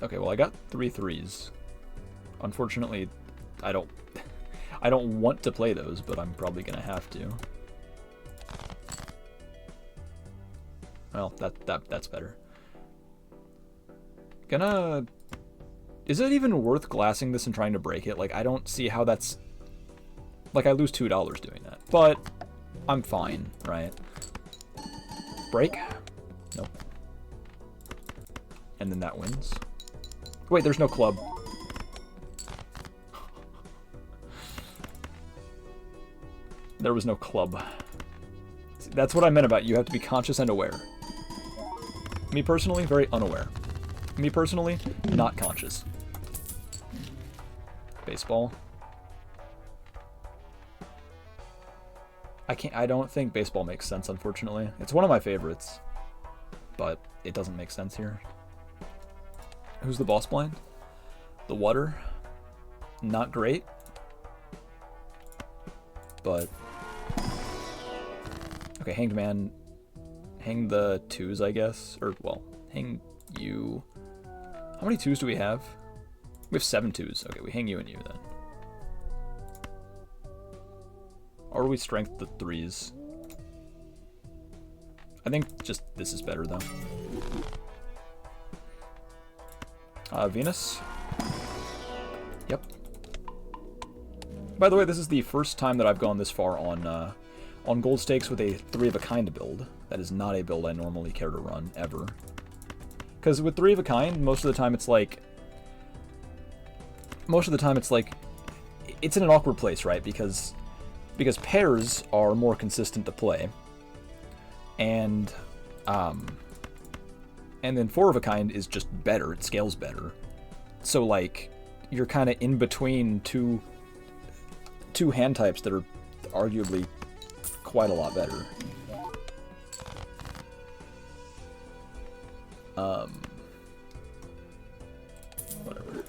Okay, well, I got 3 3s. Unfortunately, I don't want to play those, but I'm probably gonna have to. Well, that's better. Is it even worth glassing this and trying to break it? Like, I don't see how that's... Like, I lose $2 doing that. But I'm fine, right? Break? Nope. And then that wins. Wait, there's no club. There was no club. See, that's what I meant about you have to be conscious and aware. Me personally, very unaware. Me personally, not conscious. Baseball. I don't think baseball makes sense, unfortunately. It's one of my favorites, but it doesn't make sense here. Who's the boss blind? The water. Not great, but okay, Hanged Man. Hang the 2s, I guess. Or, well, hang you. How many 2s do we have? We have 7 2s. Okay, we hang you and you then. Or we strength the 3s. I think just this is better, though. Venus. Yep. By the way, this is the first time that I've gone this far on gold stakes with a 3 of a kind build. That is not a build I normally care to run, ever. Because with 3 of a kind, most of the time it's like... It's in an awkward place, right? Because pairs are more consistent to play. and then 4 of a kind is just better. It scales better. So like you're kind of in between two hand types that are arguably quite a lot better. Whatever.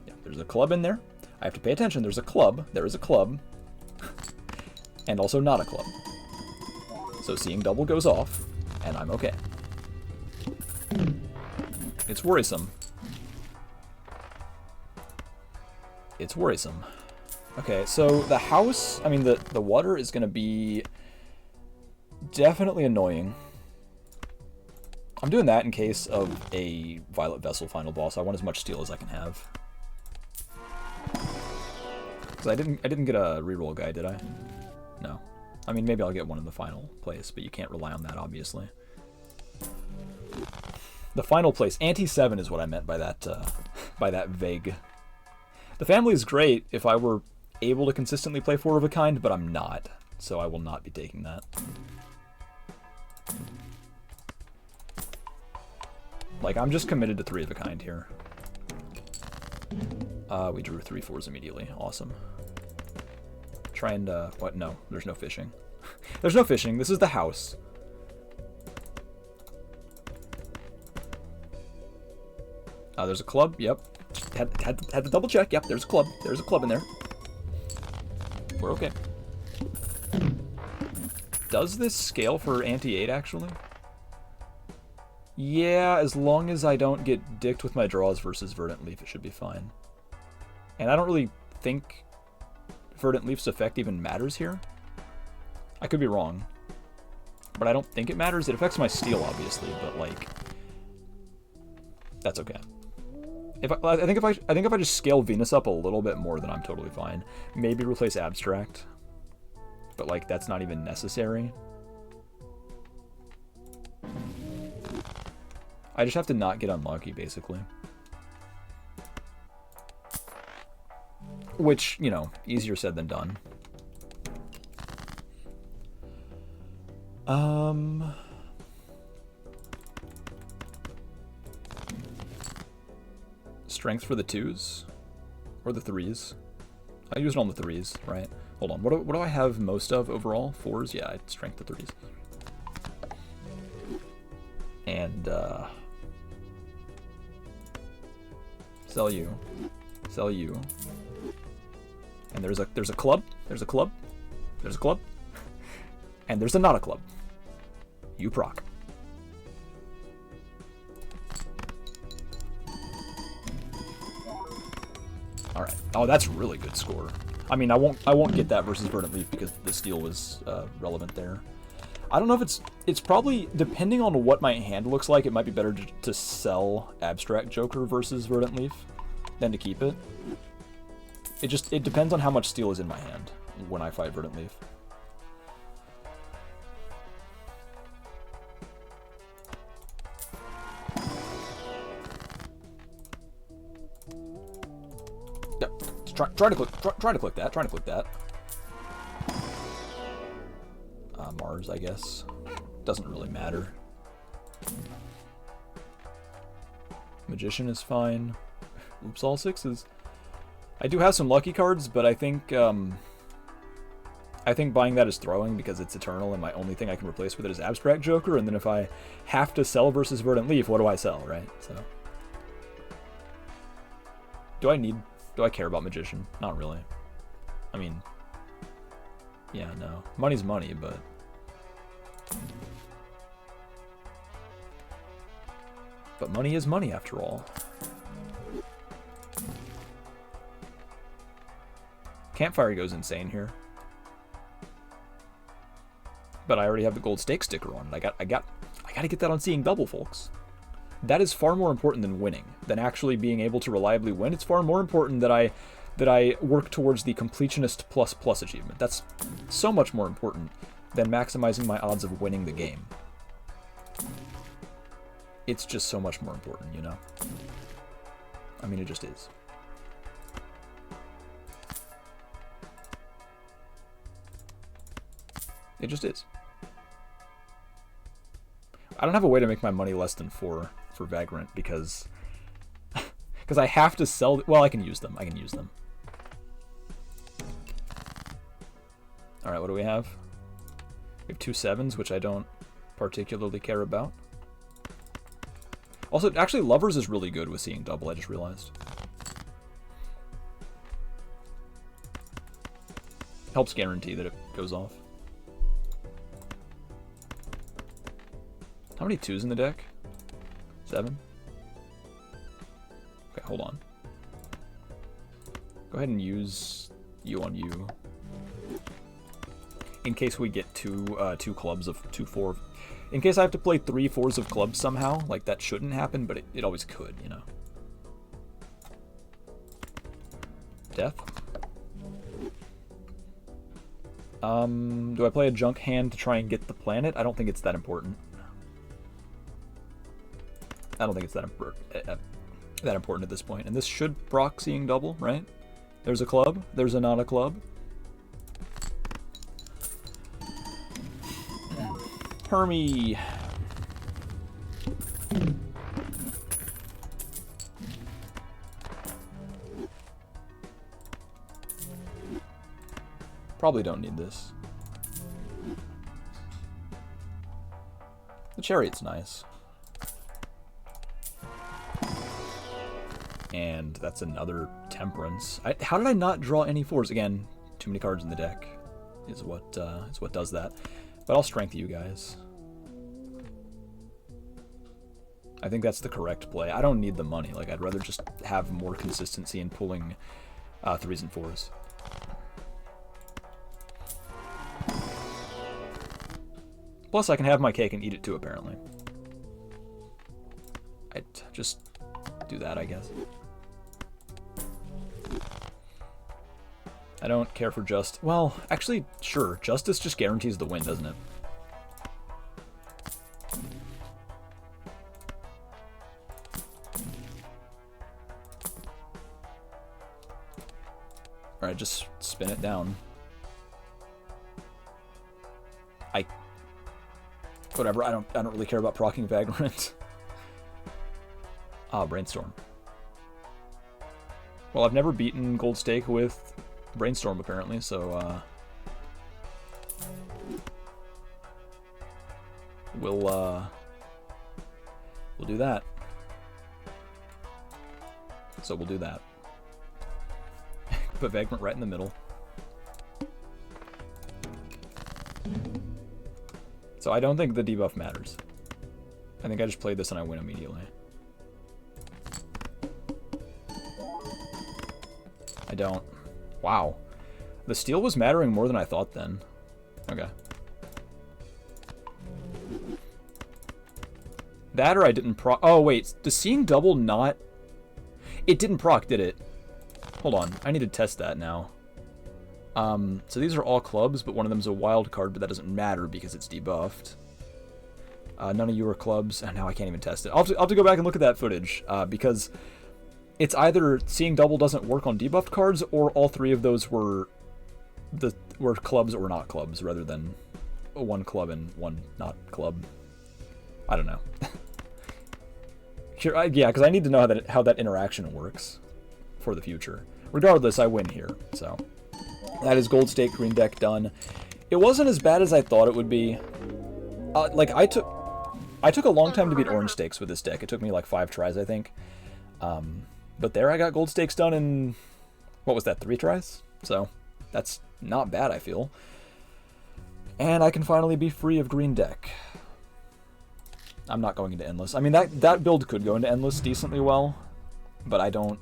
Yeah, there's a club in there. I have to pay attention. There's a club. There is a club. And also not a club. So seeing double goes off, and I'm okay. It's worrisome. It's worrisome. Okay, so the house, I mean, the water is going to be definitely annoying. I'm doing that in case of a Violet Vessel final boss. I want as much steel as I can have. Because I didn't get a reroll guide, did I? No. I mean, maybe I'll get one in the final place, but you can't rely on that, obviously. The final place, ante 7 is what I meant by that vague. The family is great if I were able to consistently play 4 of a kind, but I'm not, so I will not be taking that. Like, I'm just committed to 3 of a kind here. We drew 3 4s immediately. Awesome. Try and, what? No, there's no fishing. There's no fishing. This is the house. There's a club. Yep. Had to double check. Yep, there's a club. There's a club in there. We're okay. Does this scale for ante 8, actually? Yeah, as long as I don't get dicked with my draws versus Verdant Leaf, it should be fine. And I don't really think Verdant Leaf's effect even matters here. I could be wrong, but I don't think it matters. It affects my steel, obviously, but like, that's okay. I think if I just scale Venus up a little bit more, then I'm totally fine. Maybe replace Abstract, but like that's not even necessary. I just have to not get unlucky, basically. Which, you know, easier said than done. Strength for the 2s? Or the 3s? I use it on the 3s, right? Hold on, what do I have most of overall? 4s? Yeah, I'd strength the 3s. And, sell you. Sell you. And there's a club. There's a club. There's a club. And there's a not a club. You proc. All right. Oh, that's really good score. I mean, I won't get that versus Verdant Leaf because the steel was relevant there. I don't know if it's probably, depending on what my hand looks like, it might be better to sell Abstract Joker versus Verdant Leaf than to keep it. It depends on how much steel is in my hand when I fight Verdant Leaf. Yep. Trying to click that. Mars, I guess. Doesn't really matter. Magician is fine. Oops, all 6s. I do have some lucky cards, but I think buying that is throwing because it's eternal, and my only thing I can replace with it is Abstract Joker. And then if I have to sell versus Verdant Leaf, what do I sell, right? So, do I care about Magician? Not really. I mean, yeah, no, money's money, but money is money after all. Campfire goes insane here. But I already have the gold stake sticker on it. I gotta get that on Seeing Double, folks. That is far more important than winning, than actually being able to reliably win. It's far more important that I work towards the completionist plus achievement. That's so much more important than maximizing my odds of winning the game. It's just so much more important, you know? I mean, it just is. It just is. I don't have a way to make my money less than 4 for Vagrant because I have to sell. Well, I can use them. All right, what do we have? We have 2 7s, which I don't particularly care about. Also, actually, Lovers is really good with seeing double. I just realized. Helps guarantee that it goes off. How many 2s in the deck? 7? Okay, hold on. Go ahead and use you on you. In case we get two clubs of 2-4. In case I have to play 3 4s of clubs somehow. Like, that shouldn't happen, but it always could, you know. Death. Do I play a junk hand to try and get the planet? I don't think it's that important. I don't think it's that important at this point. And this should proc seeing double, right? There's a club. There's a not a club. Hermie. Probably don't need this. The Chariot's nice. And that's another Temperance. How did I not draw any 4s? Again, too many cards in the deck is what does that. But I'll strength you guys. I think that's the correct play. I don't need the money. Like, I'd rather just have more consistency in pulling 3s and 4s. Plus, I can have my cake and eat it too, apparently. I'd just do that, I guess. I don't care for just... Well, actually, sure. Justice just guarantees the win, doesn't it? Alright, just spin it down. Whatever, I don't really care about proccing Vagrant. Brainstorm. Well, I've never beaten Gold Stake with Brainstorm, apparently, so, we'll do that. So we'll do that. Put Vagrant right in the middle. So I don't think the debuff matters. I think I just played this and I win immediately. I don't. Wow. The steal was mattering more than I thought then. Okay. That or I didn't proc. Oh, wait. Does seeing double not... It didn't proc, did it? Hold on. I need to test that now. So these are all clubs, but one of them's a wild card, but that doesn't matter because it's debuffed. None of you are clubs. And now I can't even test it. I'll have to go back and look at that footage, because it's either seeing double doesn't work on debuffed cards, or all 3 of those were clubs or not clubs, rather than one club and one not club. I don't know. Sure, yeah, because I need to know how that interaction works for the future. Regardless, I win here, so... That is Gold Stake Green Deck done. It wasn't as bad as I thought it would be. Like, I took a long time to beat Orange Stakes with this deck. It took me like 5 tries, I think. But there I got Gold Stakes done in... What was that, 3 tries? So, that's not bad, I feel. And I can finally be free of Green Deck. I'm not going into Endless. I mean, that build could go into Endless decently well. But I don't...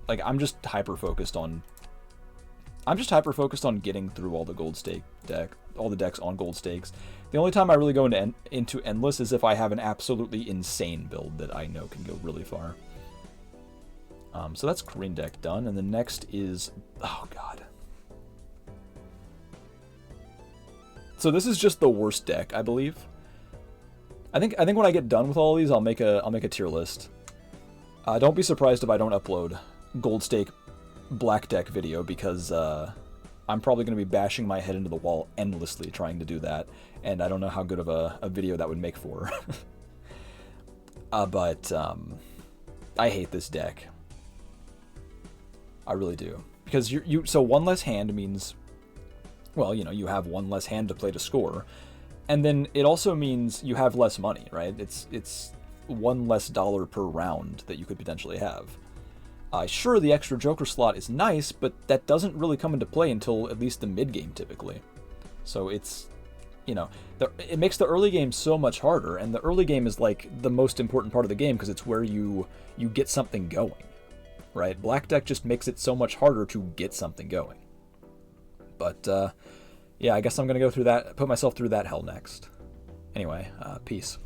Like, I'm just hyper-focused on getting through all the Gold Stake deck, all the decks on Gold Stakes. The only time I really go into Endless is if I have an absolutely insane build that I know can go really far. So that's Green Deck done, and the next is... Oh, God. So this is just the worst deck, I believe. I think when I get done with all of these, I'll make a tier list. Don't be surprised if I don't upload Gold Stake Black Deck video, because I'm probably going to be bashing my head into the wall endlessly trying to do that, and I don't know how good of a video that would make for. But I hate this deck. I really do. Because so one less hand means, well, you know, you have one less hand to play to score, and then it also means you have less money, right? It's one less dollar per round that you could potentially have. Sure, the extra Joker slot is nice, but that doesn't really come into play until at least the mid game typically. So it's, you know, it makes the early game so much harder, and the early game is like the most important part of the game because it's where you get something going, right? Black deck just makes it so much harder to get something going. But yeah, I guess I'm gonna go through that, put myself through that hell next. Anyway, peace.